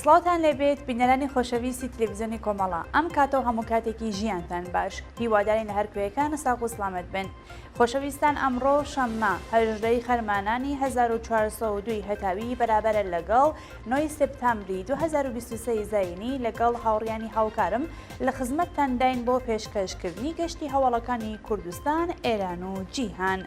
سڵاوتان لێبێت بینەرانی خۆشەویستی تلڤیزیۆنی کۆمەڵە ئەم کاتەوە هەموو کاتێکی ژیانتان باش هیوادارین لە هەر کوێیەکانە ساق و سڵامەت بن. خۆشەویستان ئەمڕۆ شەممە 18 خەرمانانی 1402 هەتاوی بەرابەرە لەگەڵ 9 سپتامبری 2023 زاینی لەگەڵ هاوڕیانی هاوکارم لە خزمەتتان داین بۆ پێشکەشکردنی گەشتی هەواڵەکانی کوردستان، ئێران و جیهان.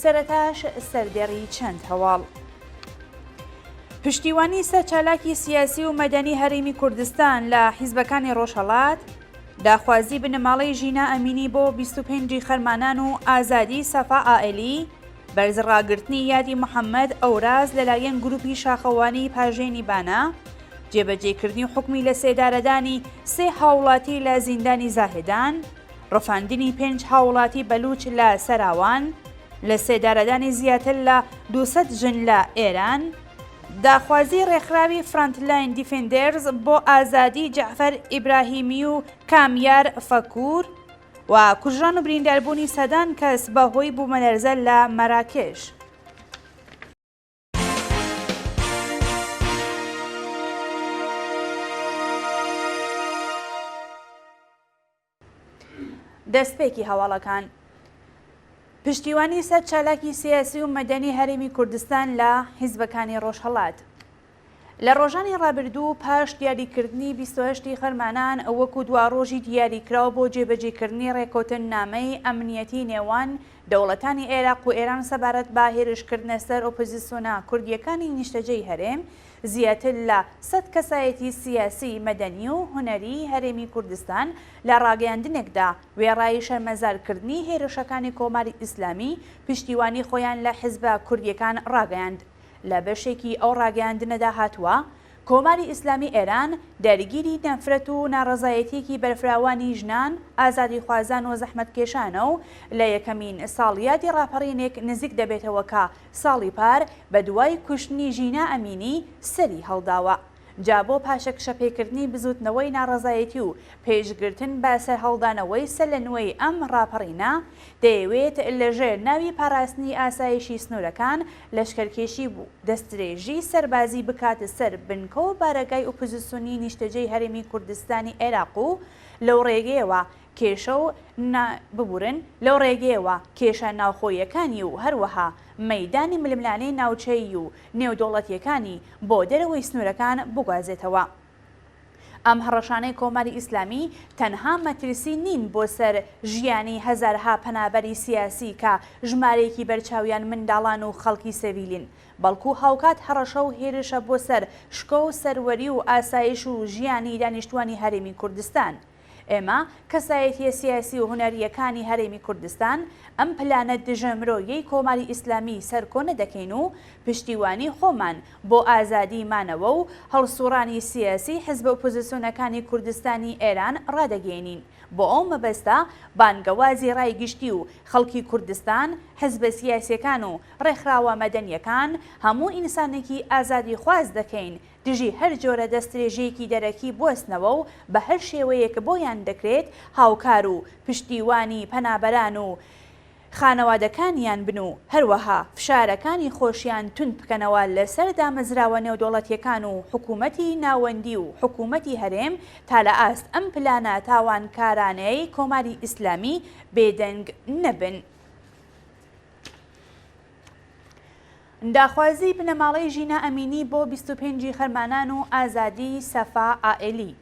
سەرەتاش سەردێڕی چەند هەواڵ. پشتیوانی سەر چالاکی سیاسی و مەدەنی هەرێمی کوردستان لە حیزبەکانی ڕۆژهەڵات، داخوازی بنەماڵەی ژینا ئەمینی بۆ 25 خەرمانان و ئازادی سەفا ئائێلی، بەرزڕاگرتنی یادی محەممەد ئەوراز لەلایەن گروپی شاخەوانی پاژێنی بانە، جێبەجێکردنی حکمی لە سێدارەدانی 3 هاوڵاتی لە زیندانی زاهدان، ڕەفاندنی 5 هاوڵاتی بەلوچ لە سەراوان، لە سێدارەدانی زیاتر لە 200 ژن لە ئێران، داخوازی ڕێکخراوی فرانتلاین دیفندرز بۆ ئازادی جەعفەر ئیبراهیمی و کامیار فەکوور و کوژران و برینداربوونی سەدان کەس بەهۆی بوومەلەرزە لە مەراکێش. دەستپێکی هەواڵەکان. پشتیوانی سەر چالاکی سیاسی و مەدەنی هەرێمی کوردستان لە حیزبەکانی ڕۆژهەڵات لە ڕۆژانی ڕابردوو پاش دیاریکردنی 28 خەرمانان وەکو دواڕۆژی دیاریکراوە بۆ جێبەجێکردنی ڕێکۆتن نامەی ئەمنیەتی نێوان دەوڵەتانی عێراق و ئێران سەبارەت بە هێرشکردنە سەر ئۆپۆزیسیۆنە کوردیەکانی نیشتەجێی هەرێم، زیاتر لە 100 کەسایەتی سیاسی، مەدەنی و هونەری هەرێمی کوردستان لە ڕاگەیاندنێکدا وێڕایی شەرمەزارکردنی هێرشەکانی کۆماری ئیسلامی پشتیوانی خۆیان لە حیزبە کوردیەکان ڕاگەیاند. لە بەشێکی ئەو ڕاگەیاندنەدا هاتووە کۆماری ئیسلامی ئێران دەرگیری نەفرەت و ناڕەزایەتێکی بەرفراوانی ژنان، ئازادی خوازان و زەحمەتکێشانە و لە یەکەمین ساڵیادی ڕاپەڕینێک نزیک دەبێتەوە کە ساڵی پار بە دوای کوشتنی ژینا ئەمینی سەری هەڵداوە. جا بۆ پاشەکشەپێکردنی بزوتنەوەی ناڕەزایەتی و پێشگرتن بە سەرهەڵدانەوەی سەر لە نوێی ئەم ڕاپەڕینە دەیەوێت لەژێر ناوی پاراستنی ئاسایشی سنوورەکان لەشکەرکێشی بوو دەستدرێژی سەربازی بکاتە سەر بنکە و بارەگای ئۆپۆزیسیۆنی نیشتەجێی هەرێمی کوردستانی عێراق و لەو ڕێگەیەوە کێشە و ببورن لەو ڕێگەیەوە کێشە ناوخۆیەکانی و هەروەها مەیدانی ململانەی ناوچەیی و نێودوڵەتیەکانی بۆ دەرەوەی سنوورەکان بگوازێتەوە. ئەم هەڕەشانەی کۆماری ئیسلامی تەنها مەترسی نین بۆ سەر ژیانی هەزارها پەنابەری سیاسی کە ژمارەیەکی بەرچاویان منداڵان و خەڵکی سەڤیلین، بەڵکو هاوکات هەڕەشە و هێرشە بۆ سەر شکۆ و سەروەری و ئاسایش و ژیانی دانیشتوانی هەرێمی کوردستان. ئێمە کەسایەتیە سیاسی و هونەریەکانی هەرێمی کوردستان ئەم پلانە دژەمرۆیەی کۆماری ئیسلامی سەرکۆنە دەکەین و پشتیوانی خۆمان بۆ ئازادیمانەوە و هەڵسوڕانی سیاسی حیزبە ئۆپۆزیسیۆنەکانی کوردستانی ئێران ڕادەگەێنین. بۆ ئەو مەبەستە بانگەوازی ڕایگشتی و خەڵکی کوردستان، حیزبە سیاسیەکان و ڕێکخراوە مەدەنیەکان هەموو ئینسانێکی ئازادی خواز دەکەین دژی هەر جۆرە دەستدرێژەیەکی دەرەکی بوەستنەوە و بە هەر شێوەیەک بۆیان دەکرێت هاوکار و پشتیوانی پەنابەران و خانەوادەکانیان بن و هەروەها فشارەکانی خۆشیان تند بکەنەوە لەسەر دامەزراوە نێودوڵەتیەکان و حکوومەتی ناوەندی و حکوومەتی هەرێم تا لە ئاست ئەم پلانە تاوانکارانەی کۆماری ئیسلامی بێدەنگ نەبن. داخوازی بنەماڵەی ژینا ئەمینی بۆ 25 خەرمانان و ئازادی سەفا ئائێلی.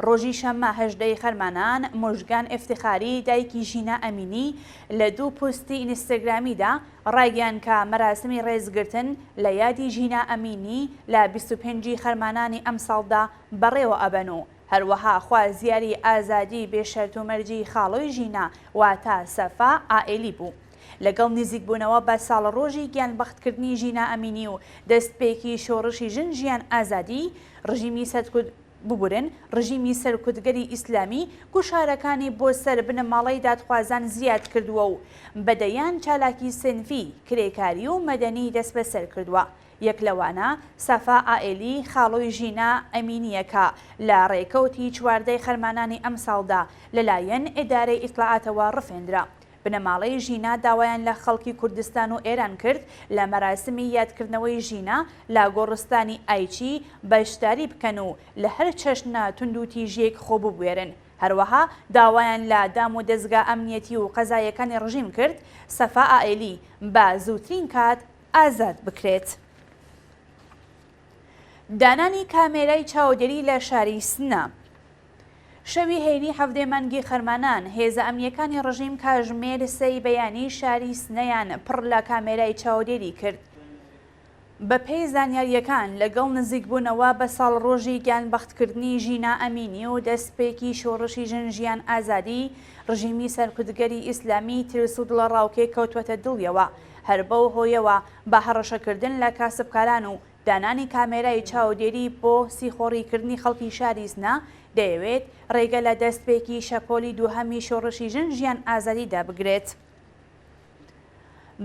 ڕۆژی شەممە 18 خەرمانان مۆژگان ئفتیخاری دایکی ژینا ئەمینی لە 2 پۆستی ئینستاگرامیدا ڕایگەیاند کە مەراسمی ڕێزگرتن لە یادی ژینا ئەمینی لە 25 خەرمانانی ئەم ساڵدا بەڕێوە ئەبەن و هەروەها خوازیاری ئازادی بێشەرت و مەرجی خاڵۆی ژینا واتە سەفا ئائێلی بوو. لەگەڵ نزیکبوونەوە بە ساڵڕۆژی گیانبەختکردنی ژینا ئەمینی و دەستپێکی شۆڕشی ژن ژیان ئازادی، ڕژیمی سەرکوتگەری ئیسلامی گوشارەکانی بۆ سەر بنەماڵەی دادخوازان زیاد کردووە و بەدەیان چالاکی سنفی، کرێکاری و مەدەنی دەست بەسەر کردووە. یەک لەوانە سەفا ئائێلی خاڵۆی ژینا ئەمینیەکە لە ڕێکەوتی 14 خەرمانانی ئەم ساڵدا لەلایەن ئیدارەی ئیطلاعاتەوە ڕفێندرا. بنەماڵەی ژینا داوایان لە خەڵکی کوردستان و ئێران کرد لە مەراسمی یادکردنەوەی ژینا لە گۆڕستانی ئایچی بەشداری بکەن و لە هەر چەشنە تونند و تیژەیەک خۆ ببوێرن. هەروەها داوایان لە دام و دەستگا ئەمنیەتی و قەزایەکانی ڕژیم کرد سەفا ئائیلی بە زووترین کات ئازاد بکرێت. دانانی کامێرای چاودێری لە شاری سنە. شەوی هەینی هەفتەی مانگی خەرمانان هێزە ئەمنیەکانی ڕژیم کاتژمێر 3 بەیانی شاری سنەیان پڕ لە کامێرای چاودێری کرد. بەپێی زانیاریەکان لەگەڵ نزیکبوونەوە بە ساڵڕۆژی گیانبەختکردنی ژینا ئەمینی و دەستپێکی شۆڕشی ژن ئازادی ڕژیمی سەرکردگەری ئیسلامی ترس و دڵە ڕاوکێ کەوتوەتە دڵیەوە. هەر بەو هۆیەوە بە هەڕەشەکردن لە کاسبکاران و دانانی کامێرای چاودێری بۆ سیخۆڕیکردنی خەڵکی شاری سنە دەیەوێت ڕێگە لە دەستپێکی شەپۆلی دووهەمی شۆڕشی ژن ئازادیدا بگرێت.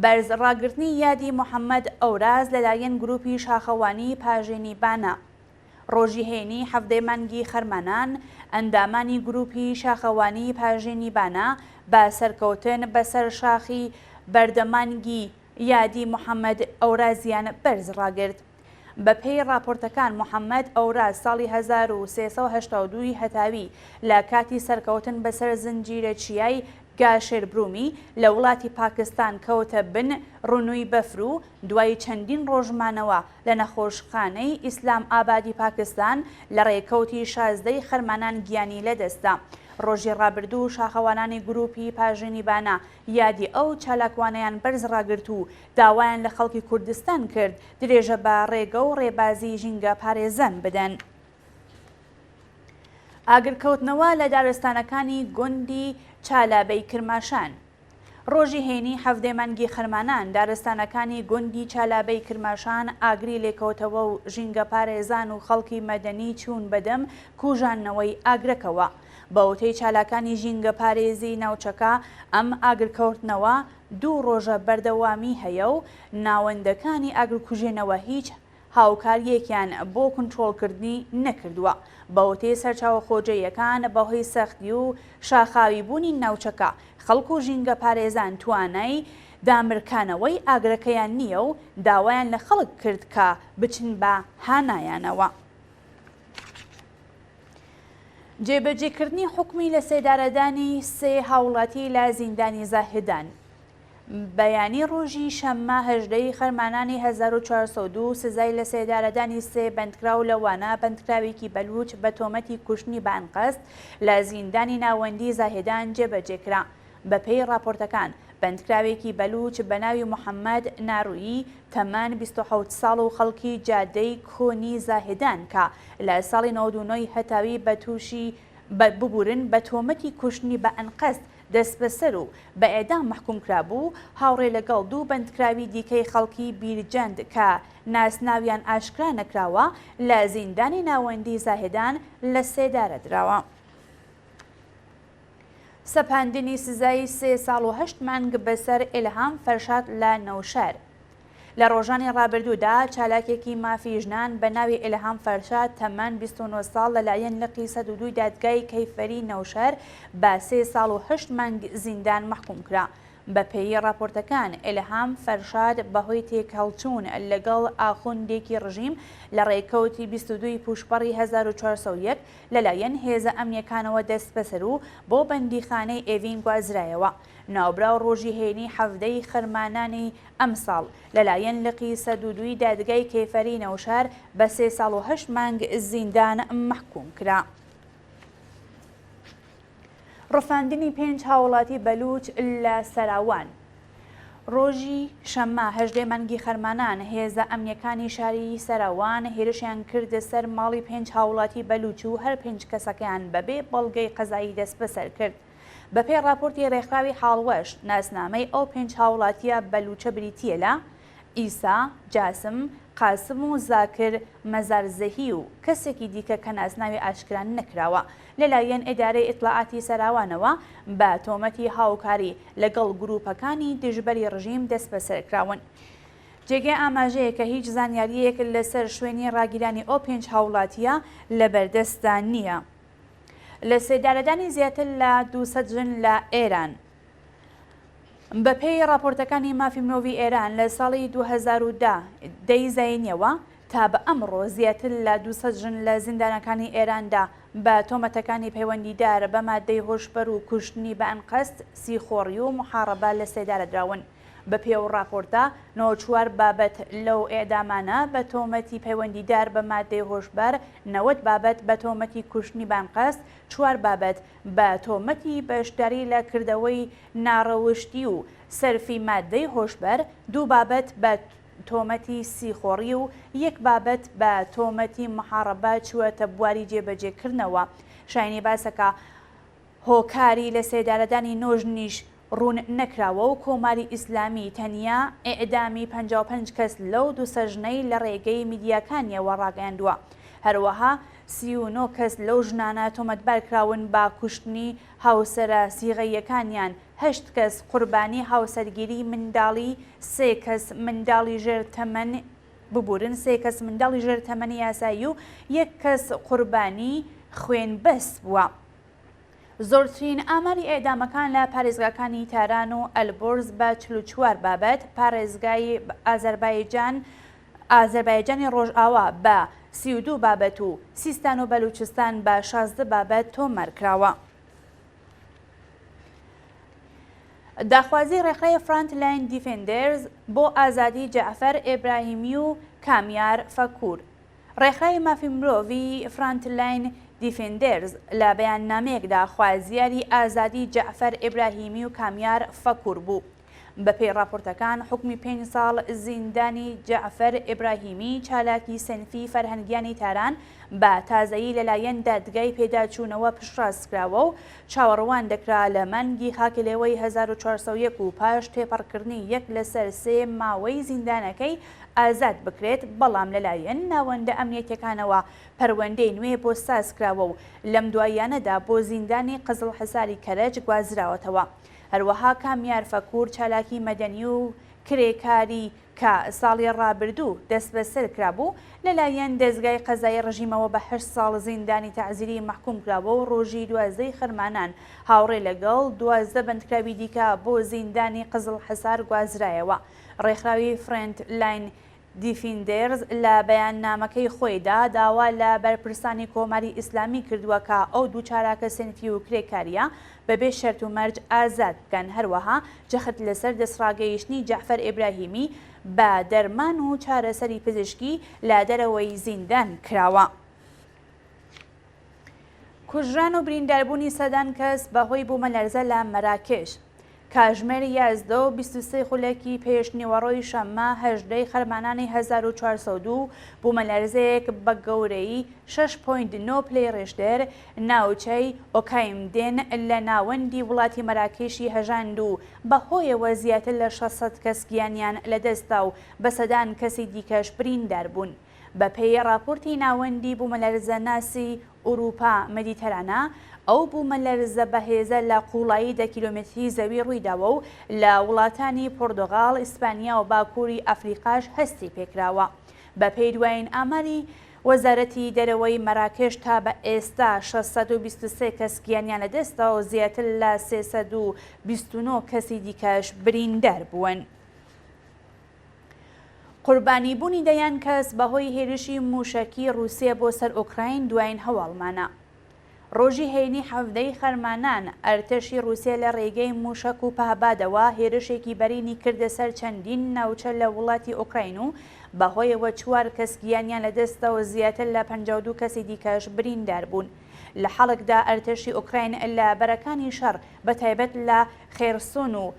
بەرزڕاگرتنی یادی محەممەد ئەوراز لەلایەن گروپی شاخەوانی پاژێنی بانە. ڕۆژی هێنی هەفتەی مانگی خەرمانان ئەندامانی گروپی شاخەوانی پاژێنی بانە بە سەرکەوتن بەسەر شاخی بەردەمانگی یادی محەممەد ئەورازیان بەرزڕاگرت. بەپێی راپۆرتەکان محەممەد ئەوراز ساڵی 1382 هەتاوی لە کاتی سەرکەوتن بەسەر زنجیرە چیای گاشێر برومی لە وڵاتی پاکستان کەوتە بن ڕوونووی بەفر و دوای چەندین ڕۆژمانەوە لە نەخۆشخانەی ئیسلام ئابادی پاکستان لە ڕێکەوتی 16 خەرمانان گیانی لەدەستا. ڕۆژی ڕابردوو شاخەوانانی گروپی پاژێنی بانە یادی ئەو چالاکوانەیان بەرزڕاگرت و داوایان لە خەڵکی کوردستان کرد درێژە بە ڕێگە و ڕێبازی ژینگە پارێزان بدەن. ئاگرکەوتنەوە لە دارستانەکانی گوندی چالابەی کرماشان. ڕۆژی هێنی هەفتەی مانگی خەرمانان دارستانەکانی گوندی چالابەی کرماشان ئاگری لێکەوتەوە و ژینگە پارێزان و خەڵکی مەدەنی چوون بەدەم کوژانەوەی ئاگرەکەوە. بەوتەی چالاکانی ژینگە پارێزی ناوچەکە ئەم ئاگرکەوتنەوە 2 ڕۆژە بەردەوامی هەیە و ناوەندەکانی ئاگرکوژێنەوە هیچ هاوکاریەکیان بۆ کنترۆڵکردنی نەکردووە. بەوتەی سەرچاوە خۆجەیەکان بەهۆی سەختی و شاخاوی بوونی ناوچەکە خەڵک و ژینگە پارێزان توانای دامرکانەوەی ئاگرەکەیان نییە و داوایان لە خەڵک کرد کە بچن بە هانایانەوە. جێبەجێکردنی حکمی لە سێدارەدانی 3 هاوڵاتی لە زیندانی زاهدان. بەیانی ڕۆژی شەممە 18 خەرمانانی 1402 سزای لە سێدارەدانی 3 بەندکراو لەوانە بەندکراوێکی بەلوچ بە تۆمەتی کوشتنی بانقەست لە زیندانی ناوەندی زاهدان جێبەجێکرا. بەپێی راپۆرتەکان بەندکراوێکی بەلوچ بە ناوی محەممەد ناڕوویی تەمان 27 ساڵ و خەڵکی جادەی کۆنی زاهدان کە لە ساڵی 99 هەتاوی بە تووشی ببورن بە تۆمەتی کوشتنی بە ئەنقەست دەست بەسەر و بە ئێدام محکوم کرابوو هاوڕێ لەگەڵ 2 بەندکراوی دیکەی خەڵکی بیرجەند کە ناسناویان ئاشکرا نەکراوە لە زیندانی ناوەندی زاهدان لە سێدارە دراوە. سەپاندنی سزای 3 ساڵ و 8 مانگ بەسەر ئیلهام فەرشاد لە نەوشەر. لە ڕۆژانی ڕابردوودا چالاکێکی مافی ژنان بە ناوی ئیلهام فەرشاد تەمان 29 ساڵ لەلایەن لقی 102 دادگای کەیفەری نەوشەر بە 3 ساڵ و 8 مانگ زیندان محکوم کرا. بەپێی راپۆرتەکان ئیلهام فەرشاد بەهۆی تێکهەڵچوون لەگەڵ ئاخوندێکی ڕژیم لە ڕێکەوتی 22 پوشپەڕی 1401 لەلایەن هێزە ئەمنیەکانەوە دەست بەسەر و بۆ بەندیخانەی ئێڤین گوازرایەوە. ناوبراو ڕۆژی هێنی هەفتەی خەرمانانی ئەمساڵ لەلایەن لقی 102 دادگای کەیفەری نەوشار بە 3 ساڵ و 8 مانگ زیندان محکوم کرا. ڕفاندنی 5 هاوڵاتی بەلوچ لە سەراوان. ڕۆژی شەممە 18 مانگی خەرمانان هێزە ئەمنیەکانی شاری سەراوان هێرشیان کردە سەر ماڵی 5 هاوڵاتی بەلوچ و هەر 5 کەسەکەیان بەبێ بەڵگەی قەزایی دەست بەسەر کرد. بەپێی راپۆرتی ڕێکخراوی حاڵوەش ناسنامەی ئەو 5 هاوڵاتیە بەلوچە بریتیە لە ئیسا، جاسم، قاسم و زاکر مەزارزەهی و کەسێکی دیکە کە ناسناوی ئاشکران نەکراوە لەلایەن ئیدارەی ئیطلاعاتی سەراوانەوە بە تۆمەتی هاوکاری لەگەڵ گروپەکانی دژبەری ڕژیم دەست بەسەرکراون. جێگەی ئاماژەیە کە هیچ زانیاریەک لەسەر شوێنی ڕاگیرانی ئەو 5 هاوڵاتیە لەبەردەستدا نییە. لە سێدارەدانی زیاتر لە 200 ژن لە ئێران بەپێی راپۆرتەکانی مافی مرۆڤی ئێران لە ساڵی 2010 دەیزینەوە تا بە ئەمڕۆ زیاتر لە 200 ژن لە زیندانەکانی ئێراندا بە تۆمەتەکانی پەیوەندیدار بە مادەی هۆشبەر و کوشتنی بە ئەنقەست، سیخۆڕی و محارەبە لە سێدارەدراون. بە پێو راپۆرتە 94 بابەت لەو ئێدامانە بە تۆمەتی پەیوەندیدار بە مادەی هۆشبەر، 90 بابەت بە تۆمەتی کوشتنی بە ئەنقەست، 4 بابەت بە تۆمەتی بەشداری لە کردەوەی ناڕەوشتی و سەرفی مادەی هۆشبەر، 2 بابەت بە تۆمەتی سیخۆڕی و 1 بابەت بە تۆمەتی محارەبە چووەتە بواری جێبەجێکردنەوە. شاینی باسەکە هۆکاری لە سێدارەدانی نۆژنیش ڕوون نەکراوە و کۆماری ئیسلامی تەنیا ئێعدامی 55 کەس لەو 200 ژنەی لە ڕێگەی میدیاکانیەوە ڕاگەیاندووە. هەروەها 39 کەس لەو ژنانە تۆمەتبارکراون با کوشتنی هاوسەرە سیغەیەکانیان، 8 کەس قوربانی هاوسەرگیری منداڵی، 3 کەس منداڵی ژێرتەمەن ببورن، 3 کەس منداڵی ژێرتەمەنی یاسایی و 1 کەس قوربانی خوێنبەست بووە. زۆرترین ئاماری ئێدامەکان لە پارێزگاکانی تاران و ئەلبۆرز بە 44 بابەت، پارێزگای ئازەربایجانی ڕۆژئاوا بە 32 بابەت و سیستان و بەلوچستان بە 16 بابەت تۆمەرکراوە. داخوازی ڕێکخراوی فرانتلاین دیفێندەرز بۆ ئازادی جەعفەر ئیبراهیمی و کامیار فەکوور. ڕێکخراوی مافی مرۆڤی فرانتلاین دیفێندەرز لە بەیاننامەیەکدا خوازیاری ئازادی جەعفەر ئیبراهیمی و کامیار فەکوور بوو. بەپێی راپۆرتەکان حکمی 5 ساڵ زیندانی جەعفەر ئیبراهیمی چالاکی سەنفی فەرهەنگیانی تاران بە تازەیی لەلایەن دادگای پێداچوونەوە پشتڕاستکراوە و چاوەڕوان دەکرا لە مانگی خاکلێوەی 1401 و پاش تێپەڕکردنی 1 لەسەر 3 ماوەی زیندانەکەی ئازاد بکرێت، بەڵام لەلایەن ناوەندە ئەمنیەتەکانەوە پەروەندەی نوێ بۆ سازکراوە و لەم دواییانەدا بۆ زیندانی قزڵ حەساری کەرەج گوازراوەتەوە. هەروەها کامیار فەکوور چالاکی مەدەنی و کرێکاری کە ساڵی ڕابردوو دەست بەسەر کرابوو لەلایەن دەستگای قەزای ڕژیمەوە بە 8 ساڵ زیندانی تەعزیری محکوم کراوە و ڕۆژی 12 خەرمانان هاوڕێ لەگەڵ 12 بەندکراوی دیکە بۆ زیندانی قزڵ حەسار گوازرایەوە. ڕێکخراوی فرانتلاین دیفێندەرز لە بەیاننامەکەی خۆیدا داوا لە بەرپرسانی کۆماری ئیسلامی کردووە کە ئەو دوو چالاکە سنفی و کرێکاریە بەبێ شەرت و مەرج ئازاد بکەن. هەروەها جەخت لەسەر دەستڕاگەیشتنی جەعفەر ئیبراهیمی بە دەرمان و چارەسەری پزیشکی لە دەرەوەی زیندان کراوە. کوژران و برینداربوونی سەدان کەس بەهۆی بوومەلەرزە لە مەراکێش. کاژمێری 11 و 23 خولەکی پێش نیوەڕۆی شەممە 18 خەرمانانی 1402 بوومەلەرزەیەک بە گەورەی 6.9 پلەی ڕێژدەر ناوچەی ئۆکایمدێن لە ناوەندی وڵاتی مەراکێشی هەژاند و بەهۆیەوە زیاتر لە 600 کەس گیانیان لەدەستا و بە سەدان کەسی دیکەش بریندار بوون. بەپێی راپۆرتی ناوەندی بوومەلەرزە ناسی ئوروپا مەدیتەرانە، ئەو بوومەلەرزە بەهێزە لە قوڵایی 10 کیلۆمتری زەوی ڕوویداوە و لە وڵاتانی پۆرتۆغاڵ، ئیسپانیا و باکووری ئەفریقاش هەستی پێکراوە. بەپێی دوایین ئاماری وەزارەتی دەرەوەی مەراکێش تا بە ئێستا 623 کەس گیانیان لەدەستەوە و زیاتر لە 329 کەسی دیکەش بریندار بوون. قوربانی بوونی دەیان کەس بەهۆی هێرشی موشەکی رووسیا بۆ سەر ئۆکراین دوایین هەواڵمانە. ڕۆژی هەینی 17 خەرمانان ئەرتەشی رووسیا لە ڕێگەی موشک و پابادەوە هێرشێکی بەرینی کردە سەر چەندین ناوچە لە وڵاتی ئۆکراین و بەهۆیەوە 4 کەس گیانیان لەدەستەوە زیاتر لە 52 کەسی دیکەش بریندار بوون. لە حەڵکدا ئەرتەشی ئۆکراین لە بەرەکانی شەڕ بەتایبەت لە خێرسۆن و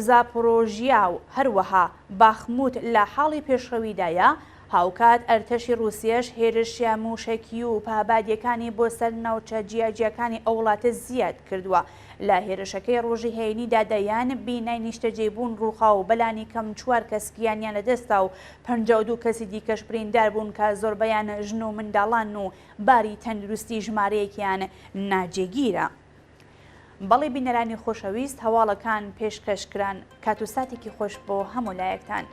زاپۆرۆژیا و هەروەها باخموت لە حاڵی پێشڕەویدایە، هاوکات ئەرتەشی رووسیاش هێرشیە موشەکی و پابادیەکانی بۆ سەر ناوچە جیاجیەکانی ئەو وڵاتە زیاد کردووە. لە هێرشەکەی ڕۆژی هەینیدا دەیان بینای نیشتەجێبوون ڕووخا و بەلانی کەم 4 کەس گیانیان لەدەستا و 52 کەسی دیکەش بریندار بوون کە زۆربەیان ژن و منداڵان و باری تەندروستی ژمارەیەکیان ناجێگیرە. بەڵێ بینەرانی خۆشەویست، هەواڵەکان پێشکەشکران. کات و ساتێکی خۆش بۆ هەموو لایەکتان.